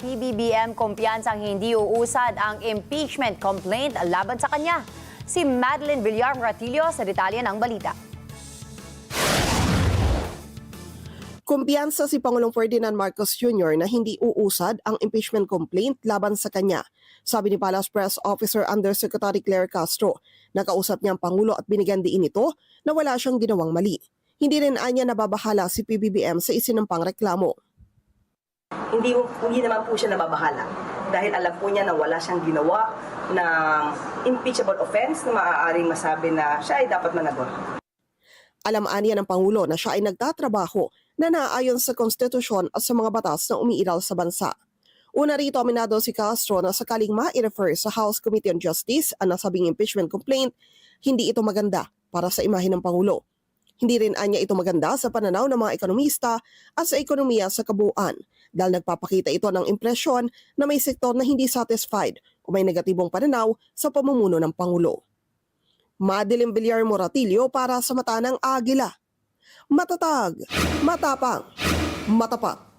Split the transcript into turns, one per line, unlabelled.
PBBM kumpiyansang hindi uusad ang impeachment complaint laban sa kanya. Si Madeline Villar-Muratillo sa detalye ng balita.
Kumpiyansa si Pangulong Ferdinand Marcos Jr. na hindi uusad ang impeachment complaint laban sa kanya. Sabi ni Palace Press Officer Undersecretary Claire Castro, nakausap niya ang Pangulo at binigyan diin ito na wala siyang ginawang mali. Hindi rin anya nababahala si PBBM sa isinampang reklamo.
Hindi naman po siya nababahala dahil alam po niya na wala siyang ginawa na impeachable offense na maaaring masabi na siya ay dapat managot.
Alam aniya ng Pangulo na siya ay nagtatrabaho na naaayon sa konstitusyon at sa mga batas na umiiral sa bansa. Una rito, aminado si Castro na sakaling ma-refer sa House Committee on Justice ang nasabing impeachment complaint, hindi ito maganda para sa imahe ng Pangulo. Hindi rin anya ito maganda sa pananaw ng mga ekonomista at sa ekonomiya sa kabuuan dahil nagpapakita ito ng impresyon na may sektor na hindi satisfied o may negatibong pananaw sa pamumuno ng Pangulo. Madeline Villar-Muratillo para sa Mata ng Agila. Matatag, matapang, matapat.